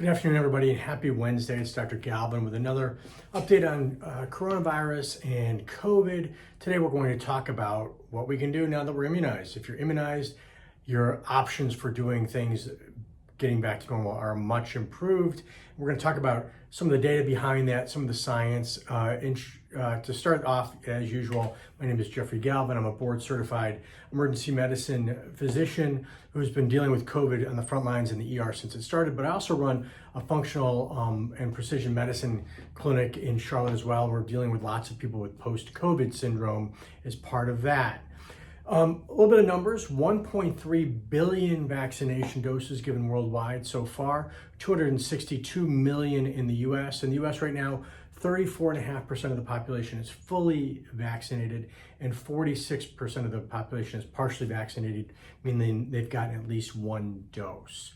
Good afternoon, everybody, and happy Wednesday. It's Dr. Galvin with another update on coronavirus and COVID. Today, we're going to talk about what we can do now that we're immunized. If you're immunized, your options for doing things, getting back to normal, are much improved. We're going to talk about some of the data behind that, some of the science. To start off, as usual, my name is Jeffrey Galvin. I'm a board-certified emergency medicine physician who's been dealing with COVID on the front lines in the ER since it started, but I also run a functional and precision medicine clinic in Charlotte as well. We're dealing with lots of people with post-COVID syndrome as part of that. A little bit of numbers: 1.3 billion vaccination doses given worldwide so far, 262 million in the US. In the US right now, 34.5% of the population is fully vaccinated and 46% of the population is partially vaccinated, meaning they've gotten at least one dose.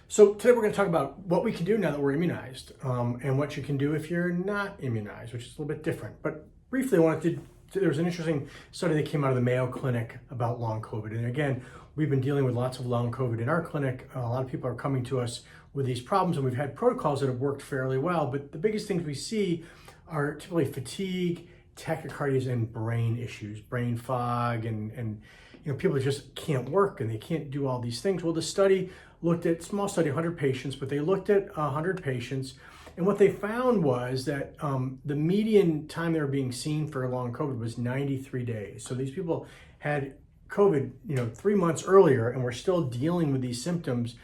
So today we're going to talk about what we can do now that we're immunized, and what you can do if you're not immunized, which is a little bit different. But briefly, there was an interesting study that came out of the Mayo Clinic about long COVID. And again, we've been dealing with lots of long COVID in our clinic. A lot of people are coming to us with these problems, and we've had protocols that have worked fairly well. But the biggest things we see are typically fatigue, tachycardias, and brain issues, brain fog, and people just can't work and they can't do all these things. Well, the study looked at, small study, 100 patients, but they looked at 100 patients. And what they found was that the median time they were being seen for long COVID was 93 days. So these people had COVID, 3 months earlier, and were still dealing with these symptoms,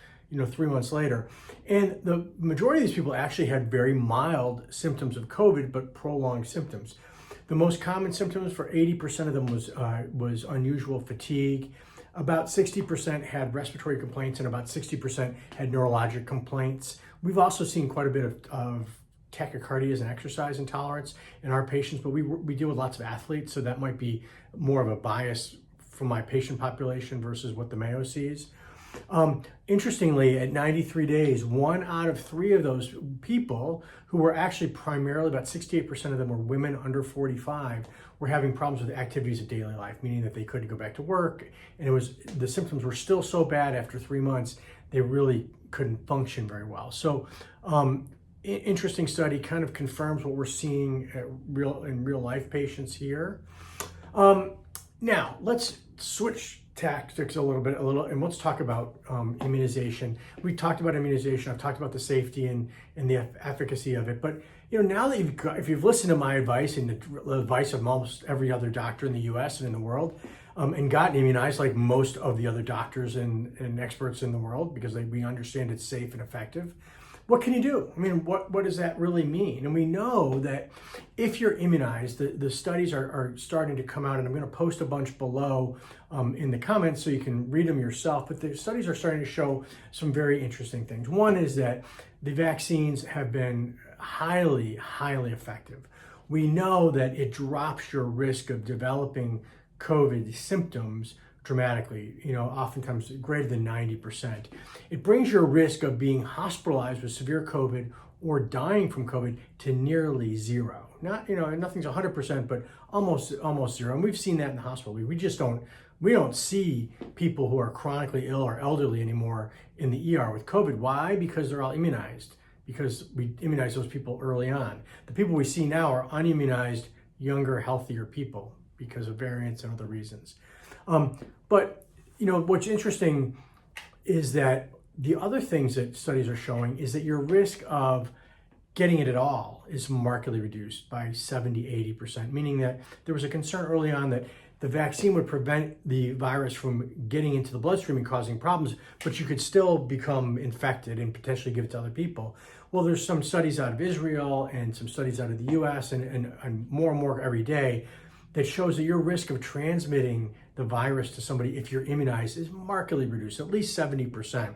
3 months later. And the majority of these people actually had very mild symptoms of COVID, but prolonged symptoms. The most common symptoms for 80% of them was unusual fatigue. About 60% had respiratory complaints, and about 60% had neurologic complaints. We've also seen quite a bit of tachycardias and exercise intolerance in our patients, but we deal with lots of athletes, so that might be more of a bias from my patient population versus what the Mayo sees. Interestingly, at 93 days, 1 out of 3 of those people, who were actually primarily, about 68% of them were women under 45, were having problems with activities of daily life, meaning that they couldn't go back to work. And the symptoms were still so bad after 3 months, they really couldn't function very well. So, interesting study, kind of confirms what we're seeing in real life patients here. Now, let's switch tactics a little, and let's talk about immunization. We talked about immunization. I've talked about the safety and the efficacy of it. But now that if you've listened to my advice and the advice of almost every other doctor in the U.S. and in the world, and gotten immunized like most of the other doctors and experts in the world, because we understand it's safe and effective, what can you do? I mean, what does that really mean? And we know that if you're immunized, the studies are starting to come out, and I'm going to post a bunch below in the comments so you can read them yourself. But the studies are starting to show some very interesting things. One is that the vaccines have been highly, highly effective. We know that it drops your risk of developing COVID symptoms dramatically, oftentimes greater than 90%. It brings your risk of being hospitalized with severe COVID or dying from COVID to nearly zero. Not, nothing's 100%, but almost zero. And we've seen that in the hospital. We don't see people who are chronically ill or elderly anymore in the ER with COVID. Why? Because they're all immunized, because we immunized those people early on. The people we see now are unimmunized, younger, healthier people because of variants and other reasons. But what's interesting is that the other things that studies are showing is that your risk of getting it at all is markedly reduced by 70-80%, meaning that there was a concern early on that the vaccine would prevent the virus from getting into the bloodstream and causing problems, but you could still become infected and potentially give it to other people. Well, there's some studies out of Israel and some studies out of the US and more every day that shows that your risk of transmitting the virus to somebody, if you're immunized, is markedly reduced, at least 70%.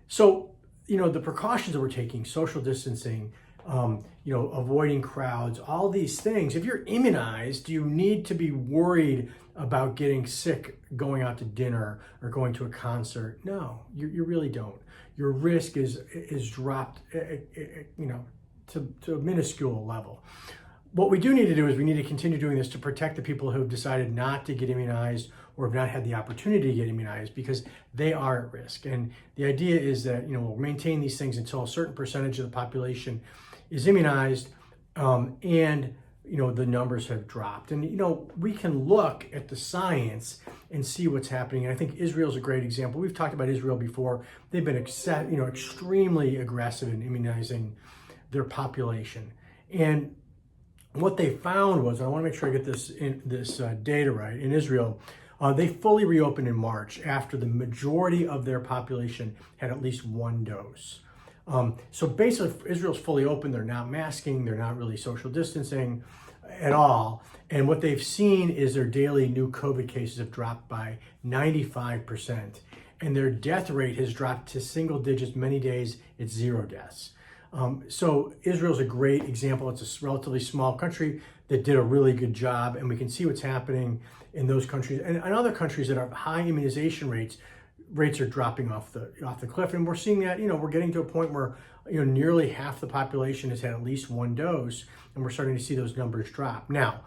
So, the precautions that we're taking, social distancing, avoiding crowds, all these things, if you're immunized, do you need to be worried about getting sick going out to dinner or going to a concert? No, you really don't. Your risk is dropped, to a minuscule level. what we do need to do is we need to continue doing this to protect the people who have decided not to get immunized or have not had the opportunity to get immunized, because they are at risk. And the idea is that, we'll maintain these things until a certain percentage of the population is immunized, and the numbers have dropped. And we can look at the science and see what's happening. And I think Israel's a great example. We've talked about Israel before. They've been extremely aggressive in immunizing their population. And what they found was, and I want to make sure I get this data right, in Israel, they fully reopened in March after the majority of their population had at least one dose. So basically, Israel's fully open. They're not masking. They're not really social distancing at all. And what they've seen is their daily new COVID cases have dropped by 95%. And their death rate has dropped to single digits. Many days, it's 0 deaths. So Israel's a great example. It's a relatively small country that did a really good job. And we can see what's happening in those countries. And in other countries that have high immunization rates are dropping off the cliff. And we're seeing that, we're getting to a point where, nearly half the population has had at least one dose, and we're starting to see those numbers drop. Now,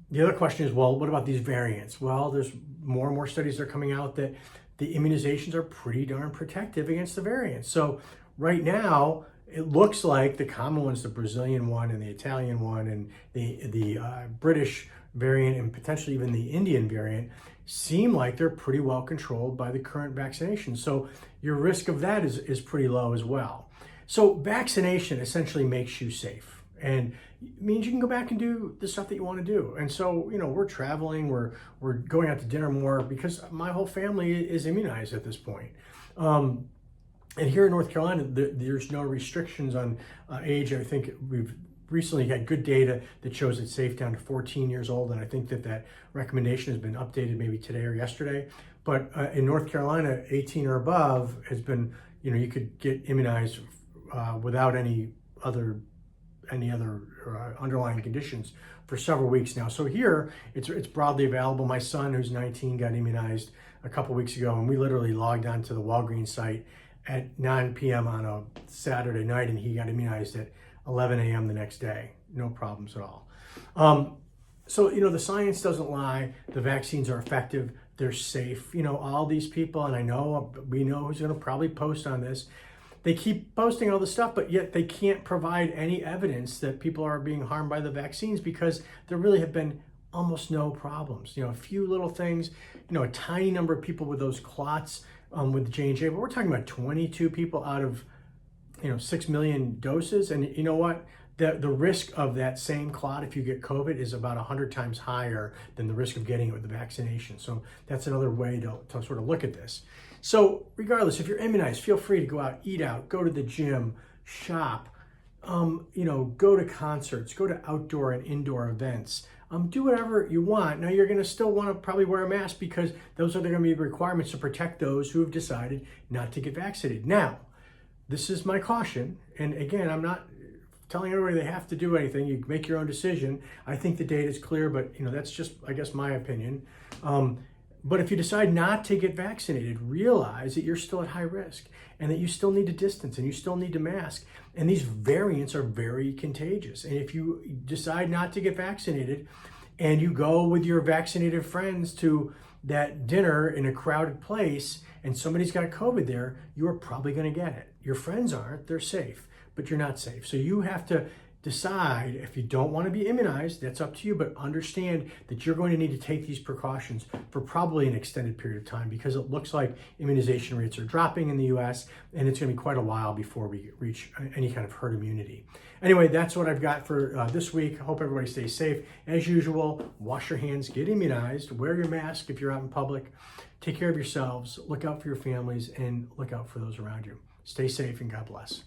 the other question is, well, what about these variants? Well, there's more and more studies that are coming out that the immunizations are pretty darn protective against the variants. So right now, it looks like the common ones, the Brazilian one and the Italian one and the British variant and potentially even the Indian variant, seem like they're pretty well controlled by the current vaccination. So your risk of that is pretty low as well. So vaccination essentially makes you safe and means you can go back and do the stuff that you want to do. And so, we're traveling, we're going out to dinner more because my whole family is immunized at this point. And here in North Carolina, there's no restrictions on age. I think we've recently had good data that shows it's safe down to 14 years old. And I think that recommendation has been updated maybe today or yesterday. But in North Carolina, 18 or above has been, you could get immunized without any other underlying conditions for several weeks now. So here, it's broadly available. My son, who's 19, got immunized a couple weeks ago, and we literally logged onto the Walgreens site at 9 p.m. on a Saturday night, and he got immunized at 11 a.m. the next day. No problems at all. So, the science doesn't lie. The vaccines are effective. They're safe. All these people, and we know who's going to probably post on this. They keep posting all this stuff, but yet they can't provide any evidence that people are being harmed by the vaccines because there really have been almost no problems. A few little things, a tiny number of people with those clots with J&J, but we're talking about 22 people out of 6 million doses. And you know what? The risk of that same clot, if you get COVID, is about 100 times higher than the risk of getting it with the vaccination. So that's another way to sort of look at this. So regardless, if you're immunized, feel free to go out, eat out, go to the gym, shop, go to concerts, go to outdoor and indoor events. Do whatever you want. Now, you're going to still want to probably wear a mask because those are going to be requirements to protect those who have decided not to get vaccinated. Now, this is my caution. And again, I'm not telling everybody they have to do anything. You make your own decision. I think the data is clear, but that's just, I guess, my opinion. But if you decide not to get vaccinated, realize that you're still at high risk and that you still need to distance and you still need to mask. And these variants are very contagious. And if you decide not to get vaccinated and you go with your vaccinated friends to that dinner in a crowded place and somebody's got COVID there, you're probably going to get it. Your friends aren't, they're safe, but you're not safe. So you have to decide if you don't want to be immunized, that's up to you, but understand that you're going to need to take these precautions for probably an extended period of time because it looks like immunization rates are dropping in the US and it's going to be quite a while before we reach any kind of herd immunity. Anyway, that's what I've got for this week. I hope everybody stays safe. As usual, wash your hands, get immunized, wear your mask if you're out in public, take care of yourselves, look out for your families, and look out for those around you. Stay safe and God bless.